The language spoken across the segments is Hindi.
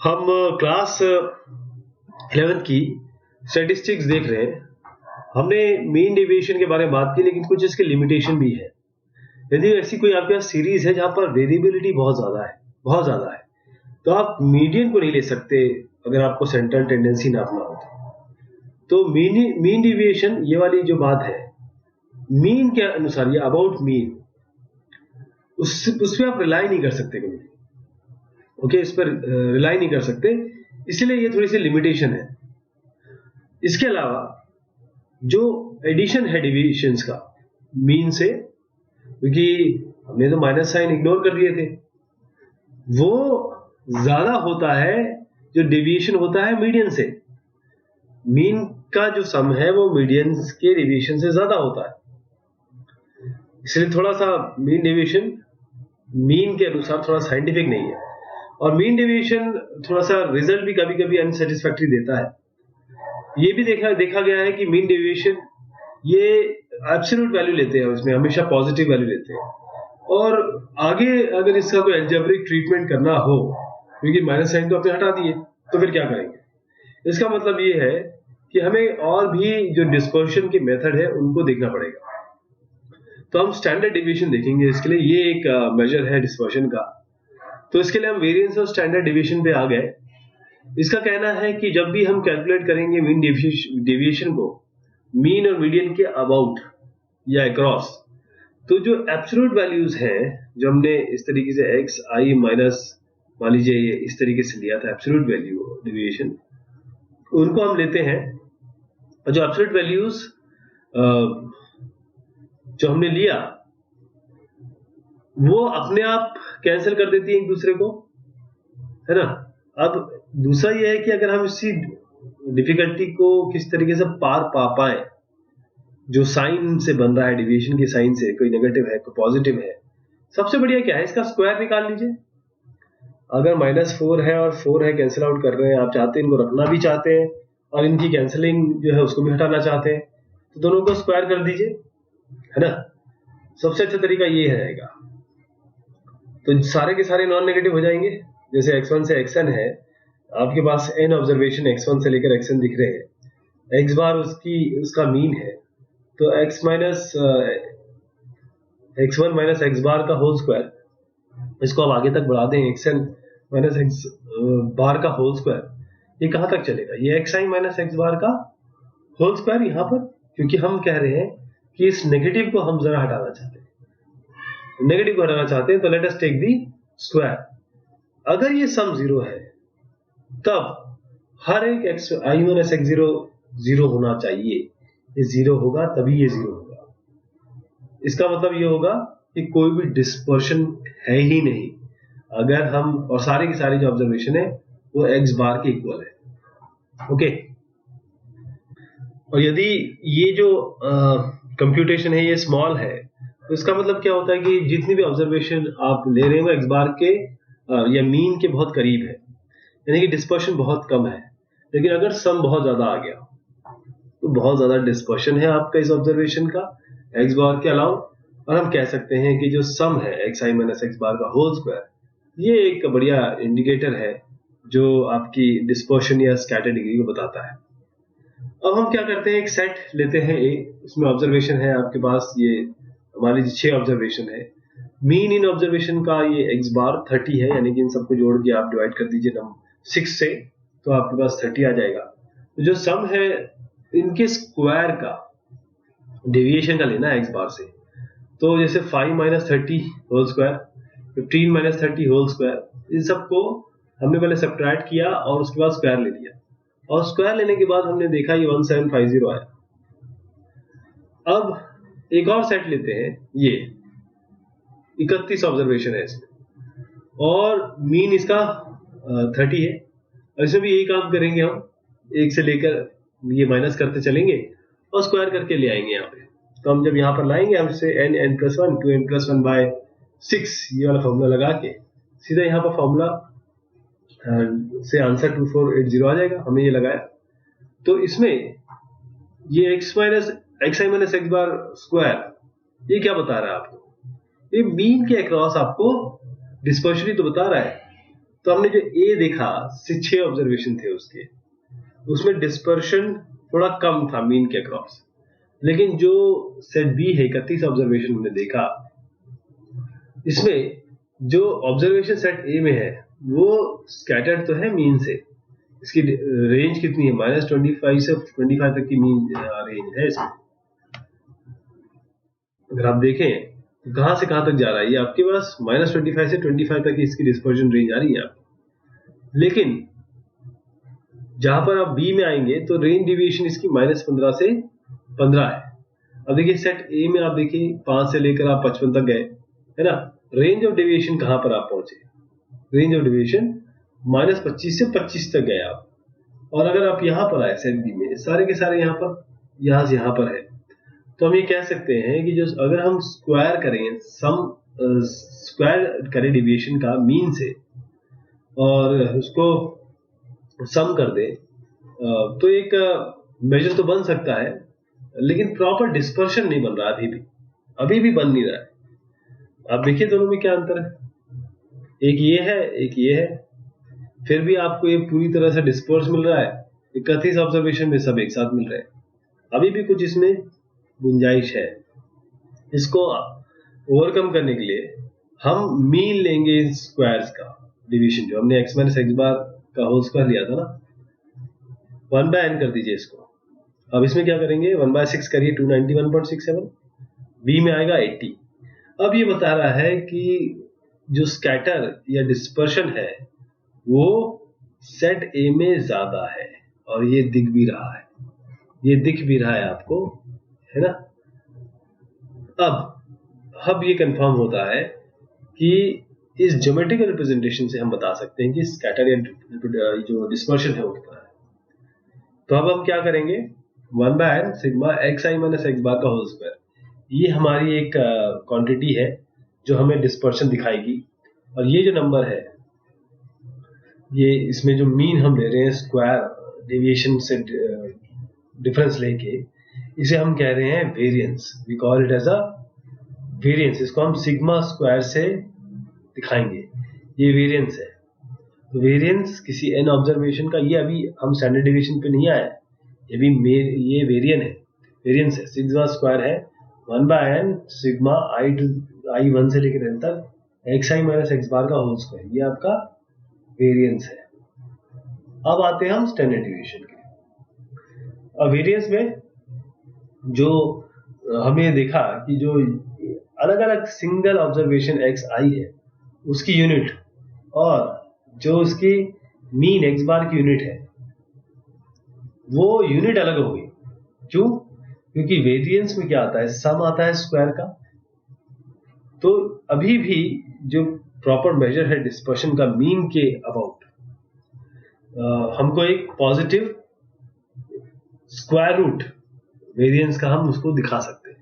हम क्लास 11th की स्टैटिस्टिक्स देख रहे हैं। हमने मीन डेविएशन के बारे में बात की, लेकिन कुछ इसके लिमिटेशन भी है। यदि ऐसी कोई आपके पास सीरीज है जहां पर वेरिएबिलिटी बहुत ज्यादा है, तो आप मीडियन को नहीं ले सकते अगर आपको सेंट्रल टेंडेंसी नापना हो तो मीन डेविएशन ये वाली जो बात है, मीन के अनुसार या अबाउट मीन, उस पर आप रिलाई नहीं कर सकते कभी। ओके, इस पर रिलाई नहीं कर सकते, इसलिए ये थोड़ी सी लिमिटेशन है। इसके अलावा जो एडिशन है डेविएशंस का मीन से, क्योंकि हमने तो माइनस साइन इग्नोर कर दिए थे, वो ज्यादा होता है जो डेविएशन होता है मीडियन से। मीन का जो सम है वो मीडियन के डेविएशन से ज्यादा होता है, इसलिए थोड़ा सा मीन डेविएशन मीन के अनुसार थोड़ा साइंटिफिक नहीं है। और मीन डेविएशन थोड़ा सा रिजल्ट भी कभी कभी अनसेटिस्फैक्टरी देता है। ये भी देखा गया है कि मीन डेविएशन ये एब्सोल्यूट वैल्यू लेते हैं, उसमें हमेशा पॉजिटिव वैल्यू लेते हैं। और आगे अगर इसका कोई एल्जेब्रिक ट्रीटमेंट करना हो, क्योंकि माइनस साइन तो आपने हटा दिए, तो फिर क्या करेंगे? इसका मतलब ये है कि हमें और भी जो डिस्पर्शन की मेथड है उनको देखना पड़ेगा। तो हम स्टैंडर्ड डेविएशन देखेंगे इसके लिए। ये एक मेजर है डिस्पर्शन का। तो इसके लिए हम वेरिएंस और स्टैंडर्ड डेविएशन पे आ गए। इसका कहना है कि जब भी हम कैलकुलेट करेंगे मीन डेविएशन को मीन और मीडियन के अबाउट या अक्रॉस, तो जो एब्सोल्यूट वैल्यूज हैं, जो हमने इस तरीके से एक्स आई माइनस, मान लीजिए ये इस तरीके से लिया था एब्सोल्यूट वैल्यू डेविएशन, उनको हम लेते हैं। और जो एब्सोल्यूट वैल्यूज जो हमने लिया वो अपने आप कैंसिल कर देती है एक दूसरे को, है ना। अब दूसरा ये है कि अगर हम इसी डिफिकल्टी को किस तरीके से पार पा पाए, जो साइन से बन रहा है डेविएशन के साइन से, कोई नेगेटिव है कोई पॉजिटिव है, सबसे बढ़िया क्या है, इसका स्क्वायर निकाल लीजिए। अगर -4 है और 4 है, कैंसिल आउट कर रहे हैं, आप चाहते हैं इनको रखना भी चाहते हैं और इनकी कैंसिलिंग जो है उसको भी हटाना चाहते हैं, तो दोनों को स्क्वायर कर दीजिए, है ना। सबसे अच्छा तरीका ये रहेगा। तो सारे के सारे नॉन नेगेटिव हो जाएंगे। जैसे x1 से xn है, आपके पास n ऑब्जर्वेशन x1 से लेकर xn दिख रहे हैं, x बार उसका मीन है, तो x1 माइनस x बार का होल स्क्वायर, इसको आप आगे तक बढ़ा दें xn माइनस x बार का होल स्क्वायर, ये कहां तक चलेगा? ये xi माइनस x बार का होल स्क्वायर यहां पर, क्योंकि हम कह रहे हैं कि इस नेगेटिव को हम जरा हटाना चाहते हैं, तो let us take the square. अगर ये सम 0 है तब हर एक i माइनस x0 0 होना चाहिए। ये 0 होगा तभी ये 0 होगा। इसका मतलब ये होगा कि कोई भी डिस्पर्शन है ही नहीं अगर हम, और सारी की सारी जो ऑब्जर्वेशन है वो x बार के इक्वल है। ओके, और यदि ये जो कंप्यूटेशन है ये स्मॉल है, तो इसका मतलब क्या होता है कि जितनी भी ऑब्जर्वेशन आप ले रहे हो एक्स बार के या मीन के बहुत करीब है, यानी कि डिस्पर्शन बहुत कम है। लेकिन अगर सम बहुत ज्यादा आ गया तो बहुत ज्यादा डिस्पर्शन है आपका इस ऑब्जर्वेशन का एक्स बार के अलावा, और हम कह सकते हैं कि जो सम है x i minus x bar का होल स्क्वायर, ये एक बढ़िया इंडिकेटर है जो आपकी डिस्पर्शन या स्कैटर डिग्री को बताता है। अब हम क्या करते हैं, एक सेट लेते हैं ए, उसमें ऑब्जर्वेशन है आपके पास, ये मान लीजिए 6 ऑब्जर्वेशन है। मीन इन ऑब्जर्वेशन का ये एक्स बार 30 है, यानी कि इन सबको जोड़ के आप डिवाइड कर दीजिए 6 से, तो आपके पास 30 आ जाएगा। तो जो सम है इनके स्क्वायर का डेविएशन का लेना है एक्स बार से, तो जैसे 5 minus 30 whole square, 15 minus 30 whole square, इन सबको हमने पहले सब्ट्रैक्ट किया और उसके बाद स्क्वायर ले लिया, और स्क्वायर लेने के बाद हमने देखा ये 1750 आया। अब एक और सेट लेते हैं, ये 31 ऑब्जर्वेशन है इसमें, और मीन इसका 30 है, और इसमें भी यही काम करेंगे हम, एक से लेकर ये माइनस करते चलेंगे और स्क्वायर करके ले आएंगे यहाँ पे। तो हम जब यहाँ पर लाएंगे, हम इसे n+1 2n+1/6 ये वाला फॉर्मूला लगा के सीधा यहाँ पर फॉर्मूला से आंसर 2480 आ जाएगा। हमने ये लगाया, तो इसमें ये xi minus x bar square ये क्या बता रहा है आपको? ये मीन के अक्रॉस आपको डिस्पर्शन तो बता रहा है, तो हमने जो ए देखा 6 ऑब्जर्वेशन थे उसके, उसमें डिस्पर्शन थोड़ा कम था मीन के अक्रॉस। लेकिन जो सेट बी है 31 ऑब्जर्वेशन हमने देखा, इसमें जो ऑब्जर्वेशन सेट ए में है वो स्कैटर्ड तो है मीन से। इसकी रेंज कितनी है, -25 से 25 तक की मीन रेंज है इसमें। अगर आप देखें तो कहां से कहां तक जा रहा है, ये आपके पास -25 से 25 तक इसकी डिस्पर्जन रेंज आ रही है आपकी। लेकिन जहां पर आप बी में आएंगे तो रेंज डिविएशन इसकी -15 से 15 है। अब देखिए सेट ए में आप देखिए 5 से लेकर आप 55 तक गए, है ना। रेंज ऑफ डेविएशन कहां पर आप पहुंचे, रेंज ऑफ डेविएशन -25 से 25 तक गए आप। और अगर आप यहां पर आए सेट बी में, सारे के सारे यहां से यहां पर है, तो हम ये कह सकते हैं कि जो अगर हम स्क्वायर करें, स्क्वायर करें डेविएशन का मीन से और उसको सम कर दे, तो एक मेजर तो बन सकता है, लेकिन प्रॉपर डिस्पर्शन नहीं बन रहा, अभी भी बन नहीं रहा है। आप देखिए दोनों में क्या अंतर है, एक ये है एक ये है, फिर भी आपको ये पूरी तरह से डिस्पर्स मिल रहा है। 31 ऑब्जर्वेशन में सब एक साथ मिल रहे हैं, अभी भी कुछ इसमें गुंजाइश है। इसको ओवरकम करने के लिए हम मीन लेंगे इन स्क्वायर्स का डिवीजन, जो हमने x - x बार का होल स्क्वायर लिया था ना, 1/n कर दीजिए इसको। अब इसमें क्या करेंगे, 1/6 करिए 291.67, बी में आएगा 80। अब ये बता रहा है कि जो स्कैटर या डिस्पर्शन है वो सेट ए में ज्यादा है, और ये दिख भी रहा है, ये दिख भी रहा है आपको, है ना। अब ये कंफर्म होता है कि इस ज्योमेट्रिकल रिप्रेजेंटेशन से हम बता सकते हैं कि स्कैटर या जो डिस्पर्शन है वो कितना है। तो अब हम क्या करेंगे, 1/n सिग्मा xi - x बार का होल स्क्वायर, ये हमारी एक क्वांटिटी है जो हमें डिस्पर्शन दिखाएगी। और ये जो नंबर है, ये इसमें जो मीन हम ले रहे हैं स्क्वायर डेविएशन से डिफरेंस लेके, इसे हम कह रहे हैं variance. We call it as a variance. इसको हम सिग्मा स्क्वायर से दिखाएंगे, ये वेरिएंस है। तो वेरिएंस किसी n ऑब्जर्वेशन का, ये अभी हम स्टैंडर्ड डेविएशन पे नहीं आया, ये वेरिएंस है, सिग्मा स्क्वायर है 1/n सिग्मा i1 से लेकर n तक xi - x बार का होल स्क्वायर, ये आपका वेरिएंस है। अब आते हैं हम स्टैंडर्ड डेविएशन के। अब वेरिएंस में जो हमने देखा कि जो अलग अलग सिंगल ऑब्जर्वेशन xi है उसकी यूनिट, और जो उसकी मीन x बार की यूनिट है वो यूनिट अलग हो गई। क्यों? क्योंकि वेरिएंस में क्या आता है, सम आता है स्क्वायर का। तो अभी भी जो प्रॉपर मेजर है डिस्पर्शन का मीन के अबाउट, हमको एक पॉजिटिव स्क्वायर रूट वेरिएंस का हम उसको दिखा सकते हैं।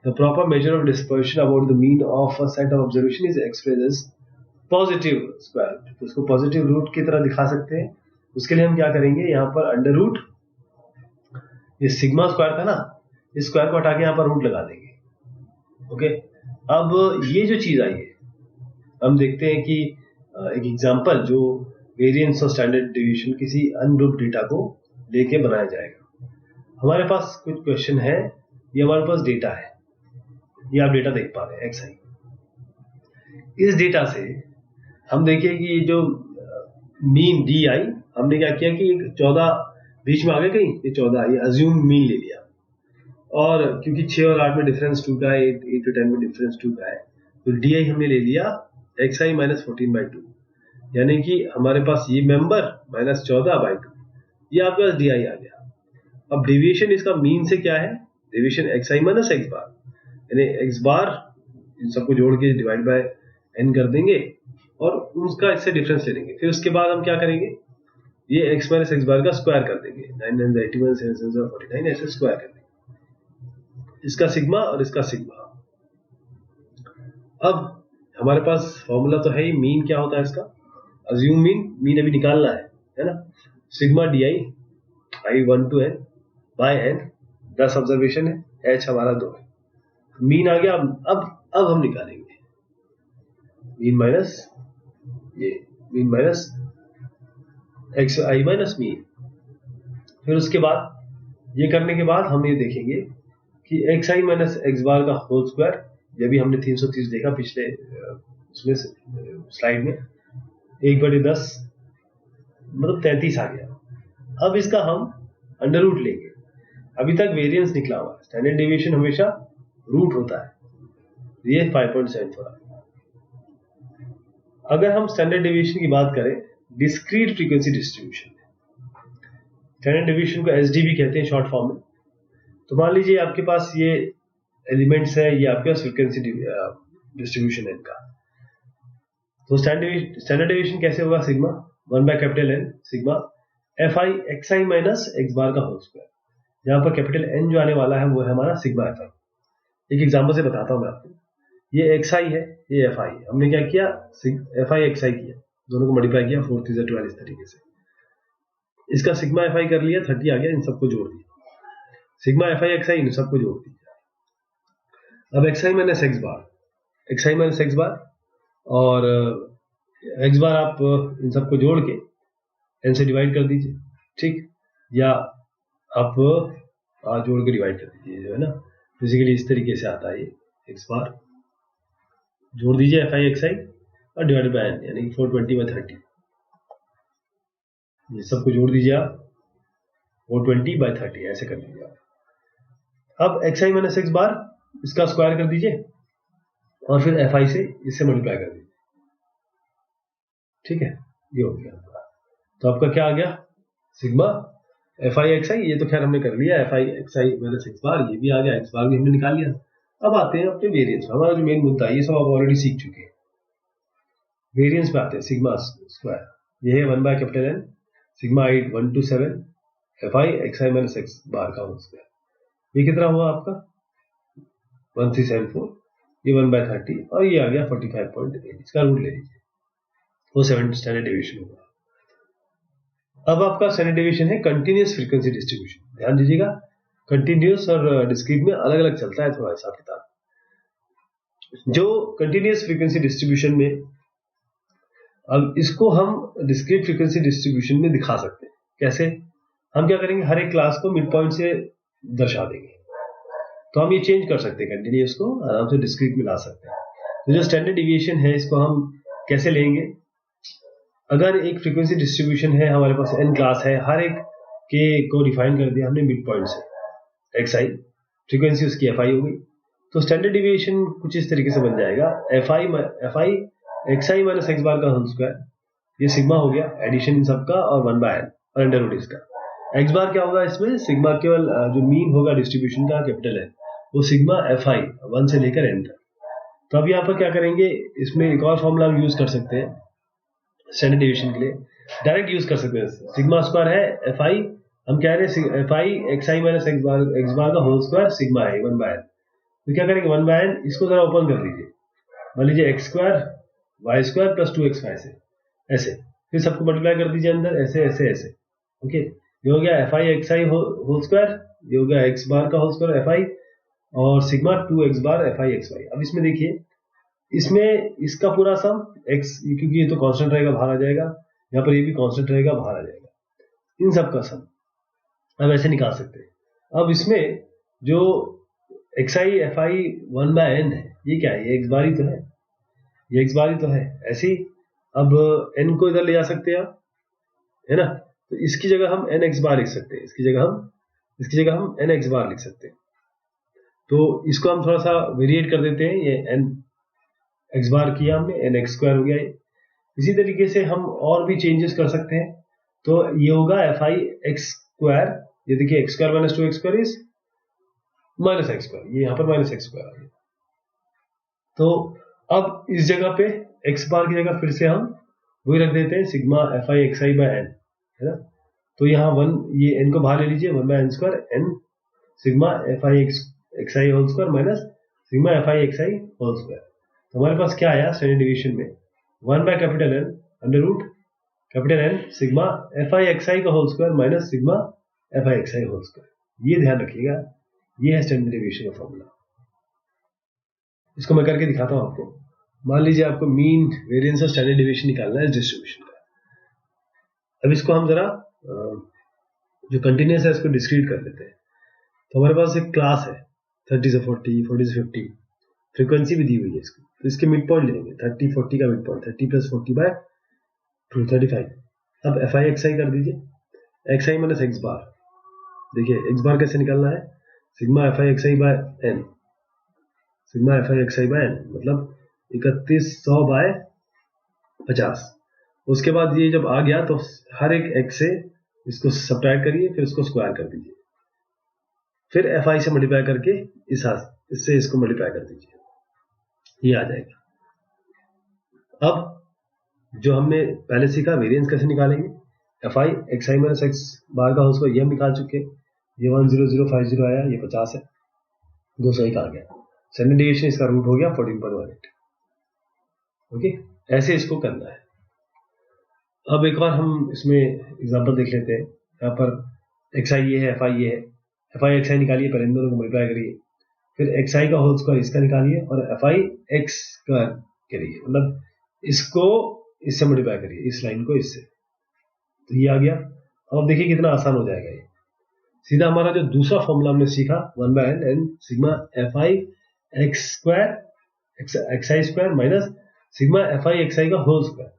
The proper measure of dispersion about the mean of a set of observation is expressed as positive square root. तो उसको पॉजिटिव रूट की तरह दिखा सकते हैं। उसके लिए हम क्या करेंगे, यहाँ पर अंडर रूट, ये सिग्मा स्क्वायर था ना, इस स्क्वायर को हटा के यहाँ पर रूट लगा देंगे। ओके, अब ये जो चीज आई है, हम देखते हैं कि एक एग्जांपल जो वेरिएंस और स्टैंडर्ड डेविएशन किसी अनग्रुप डेटा को लेके बनाया जाएगा। हमारे पास कुछ क्वेश्चन है, ये हमारे पास डेटा है, ये आप डेटा देख पा रहे हैं xi। इस डेटा से हम देखिए कि जो मीन di, हमने क्या किया कि 14 बीच में आ गए कहीं, ये 14 ये अज्यूम मीन ले लिया, और क्योंकि 6 और 8 में डिफरेंस 2 का है, 8 to 10 में डिफरेंस 2 का है, तो di हमने ले लिया xi - 14/2, यानी कि हमारे पास ये मेंबर -14/2, ये आपके पास di आ गया। अब डेविएशन इसका मीन से क्या है, डेविएशन xi - x बार, यानी x बार इन सबको जोड़ के डिवाइड बाय n कर देंगे और उसका इससे डिफरेंस ले लेंगे। फिर उसके बाद हम क्या करेंगे, ये x - x बार का स्क्वायर कर देंगे, 9 9 81 7 7 49, ऐसे स्क्वायर कर देंगे, इसका सिग्मा और इसका सिग्मा। अब हमारे पास फॉर्मूला तो है ही, मीन क्या होता है इसका, अज्यूम मीन अभी निकालना है ना। Sigma di i1 to n by n, 10 observation है, h हमारा 2 है, मीन आ गया। अब हम निकालेंगे मीन माइनस ये mean minus x i minus mean. फिर उसके बाद ये करने के बाद हम ये देखेंगे कि x i minus x bar का होल स्क्वायर, जब भी हमने 330 देखा पिछले उसमें स्लाइड में, 1/10 मतलब 33 आ गया। अब इसका हम अंडर रूट लेंगे। अभी तक वेरिएंस निकला हुआ है, स्टैंडर्ड डेविएशन हमेशा रूट होता है, ये 5.74 आ गया। अगर हम स्टैंडर्ड डेविएशन की बात करें discrete frequency distribution, standard deviation को एसडी भी कहते हैं शॉर्ट फॉर्म में। तो मान लीजिए आपके पास ये एलिमेंट्स है, ये आपके पास फ्रीक्वेंसी डिस्ट्रीब्यूशन है इनका। तो स्टैंडर्ड डेविएशन कैसे होगा? Sigma 1/N sigma f i x i minus x bar का होल स्क्वायर। यहाँ पर कैपिटल एन जो आने वाला है वो है हमारा सिग्मा एफ आई। एक एग्जाम्पल से बताता हूँ मैं आपको। ये एक्स आई है, ये एफ आई है। हमने क्या किया? एफ आई एक्स आई किया, दोनों को मल्टीप्लाई किया, 4 3 12 इस तरीके से। इसका सिग्मा एफ आई कर लिया, 30 आ गया, इन सबको जोड़ दिया। सिग्मा एफ आई एक्स आई इन सबको जोड़ दिया। अब x i minus x bar, x i minus x बार और एक्स बार आप इन सबको जोड़ के एन से डिवाइड कर दीजिए, ठीक, या आप जोड़ के डिवाइड कर दीजिए, जो है ना बेसिकली इस तरीके से आता है। ये एक्स बार जोड़ दीजिए एफ आई एक्स आई और डिवाइड बाय एन, यानी कि 420/30। ये सबको जोड़ दीजिए आप, 420/30 ऐसे कर दीजिए आप। अब एक्स आई माइनस एक्स बार इसका स्क्वायर कर दीजिए और फिर एफ आई से इससे मल्टीप्लाई कर दीजिए, ठीक है, ये हो गया। तो आपका क्या आ गया? Sigma f i x i, ये तो खैर हमने कर लिया, f i x i minus x bar ये भी आ गया, एक्स बार भी हमने निकाल लिया। अब आते हैं अपने वेरिएंस। हमारा जो मेन मुद्दा है ये सब आप ऑलरेडी सीख चुके हैं। वेरिएंस पे आते हैं। सिग्मा स्क्वायर ये है 1/N sigma 8 1 to 7 f i x i minus x bar का होल स्क्वायर। ये कितना हुआ आपका? 1374। ये 1/30 और ये आ गया 45.8। इसका रूट ले लीजिए, वो 7 स्टैंडर्ड डेविएशन होगा। अब आपका स्टैंडर्ड डेविएशन है कंटिन्यूअस फ्रीक्वेंसी डिस्ट्रीब्यूशन। ध्यान दीजिएगा, कंटिन्यूअस और डिस्क्रीट में अलग अलग चलता है थोड़ा हिसाब किताब। जो कंटिन्यूअस फ्रीक्वेंसी डिस्ट्रीब्यूशन में, अब इसको हम डिस्क्रीट फ्रीक्वेंसी डिस्ट्रीब्यूशन में दिखा सकते हैं। कैसे? हम क्या करेंगे, हर एक क्लास को मिड पॉइंट से दर्शा देंगे। तो हम ये चेंज कर सकते हैं, कंटिन्यूअस को आराम से डिस्क्रीट में ला सकते हैं। तो जो स्टैंडर्ड डेविएशन है इसको हम कैसे लेंगे? अगर एक फ्रीक्वेंसी डिस्ट्रीब्यूशन है, हमारे पास n क्लास है, हर एक के को डिफाइन कर दिया हमने मिड पॉइंट से, एक्स आई फ्रीक्वेंसी उसकी एफ आई हो गई। तो स्टैंडर्ड डेविएशन कुछ इस तरीके से बन जाएगा, f i x i minus x bar का होल स्क्वायर, ये सिग्मा हो गया, एडिशन इन सबका, और 1/n और अंडर रूट इसका। एक्स बार क्या होगा इसमें? सिग्मा केवल जो मीन होगा डिस्ट्रीब्यूशन का कैपिटल है, वो सिग्मा एफ आई 1 से लेकर n तक। तो अब यहाँ पर क्या करेंगे, इसमें एक और फॉर्मूला हम यूज कर सकते हैं स्टैंडर्ड डेविएशन के लिए, डायरेक्ट यूज कर सकते हैं। सिग्मा स्क्वायर है एफ आई, हम कह रहे हैं f i x i minus x bar का होल स्क्वायर सिग्मा है 1/n। तो क्या करेंगे, 1/n इसको जरा ओपन कर लीजिए, मान लीजिए x square y square plus 2xy से ऐसे, फिर सबको मल्टीप्लाई कर दीजिए अंदर, ऐसे ऐसे ऐसे, ओके। ये हो गया f i x i whole square, ये हो गया एक्स बार का होल स्क्वायर एफ आई, और sigma 2x bar f i x y. अब इसमें देखिए, इसमें इसका पूरा सम x, क्योंकि ये तो कांस्टेंट रहेगा बाहर आ जाएगा, यहाँ पर ये भी कांस्टेंट रहेगा बाहर आ जाएगा, इन सब का सम अब ऐसे निकाल सकते हैं। अब इसमें जो x I F I 1/n है, ये क्या है? ये एक्स बार ही तो है, ये एक्स बार ही तो है। ऐसे ही अब n को इधर ले जा सकते हैं आप, है ना? तो इसकी जगह हम n x बार लिख सकते हैं, इसकी जगह हम n x बार लिख सकते हैं। तो इसको हम थोड़ा सा वेरिएट कर देते हैं, ये n x बार किया हमने, n x स्क्वायर हो गया ये। इसी तरीके से हम और भी चेंजेस कर सकते हैं। तो ये होगा एफ आई एक्स स्क्वायर, ये देखिए x square minus 2x square is minus x square, ये यहाँ पर माइनस एक्स स्क्वायर आ गया। तो अब इस जगह पे x बार की जगह फिर से हम वही रख देते हैं, sigma f i x i by n, है ना? तो यहाँ 1, ये n को बाहर ले लीजिए, 1/n square n sigma f i x i whole square minus sigma f i x i whole square. तो हमारे पास क्या आया स्टैंडर्ड डेविएशन में? 1/N under root N sigma f i x i का whole square minus sigma f i x i whole square. ये ध्यान रखिएगा, ये है स्टैंडर्ड डेविएशन का फॉर्मूला। इसको मैं करके दिखाता हूं आपको। मान लीजिए आपको मीन वेरिएंस और स्टैंडर्ड डेविएशन निकालना है इस डिस्ट्रीब्यूशन का। अब इसको हम जरा जो कंटिन्यूस है इसको डिस्क्रीट कर लेते हैं। तो हमारे पास एक क्लास है 30 से 40, 40 से 50, फ्रीक्वेंसी भी दी हुई है इसकी, तो इसके मिड पॉइंट लेंगे 30 40 का मिड पॉइंट 30 + 40 बाय 235। अब एफ आई एक्स आई कर दीजिए, x i minus x bar. देखिए एक्स बार कैसे निकालना है, sigma f i x i by n, sigma f i x i by n मतलब 3100 बाय 50। उसके बाद ये जब आ गया तो हर एक एक्स से इसको सब्ट्रैक्ट करिए, फिर उसको स्क्वायर कर दीजिए, फिर एफ आई से मल्टीप्लाई करके इससे इसको मल्टीप्लाई कर दीजिए, ये आ जाएगा। अब जो हमने पहले सीखा वेरिएंस कैसे निकालेंगे, f i x i minus x bar का उसको ये हम निकाल चुके हैं, ये 10050 आया, ये 50 है, 201 आ गया, स्टैंडर्ड डेविएशन इसका रूट हो गया 14.18। ओके, ऐसे इसको करना है। अब एक बार हम इसमें एग्जांपल देख लेते हैं। यहाँ पर एक्स आई ये है, एफ आई ये है, एफ आई एक्स आई निकालिए, पहले इन दोनों को मल्टीप्लाई करिए, फिर एक्स आई का होल स्क्वायर इसका निकालिए और एफ आई एक्स स्क्वायर करिए, मतलब इसको इससे मल्टीप्लाई करिए, इस लाइन को इससे, तो ये आ गया। अब देखिए कितना आसान हो जाएगा ये। सीधा हमारा जो दूसरा फॉर्मूला हमने सीखा 1/n n sigma f i x square x i square minus sigma f i x i का होल स्क्वायर,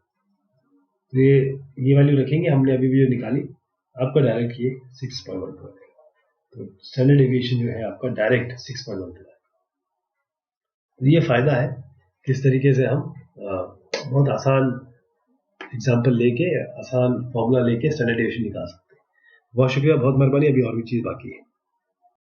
तो ये वैल्यू रखेंगे, हमने अभी भी जो निकाली आपका डायरेक्ट ये 6.12 है, तो स्टैंडर्ड डेविएशन जो है आपका डायरेक्ट 6.12 है। ये फायदा है किस तरीके से हम बहुत आसान एग्जाम्पल लेके, आसान फॉर्मूला लेके स्टैंडर्ड डेविएशन निकाल सकते हैं। बहुत शुक्रिया, बहुत मेहरबानी। अभी और भी चीज बाकी है।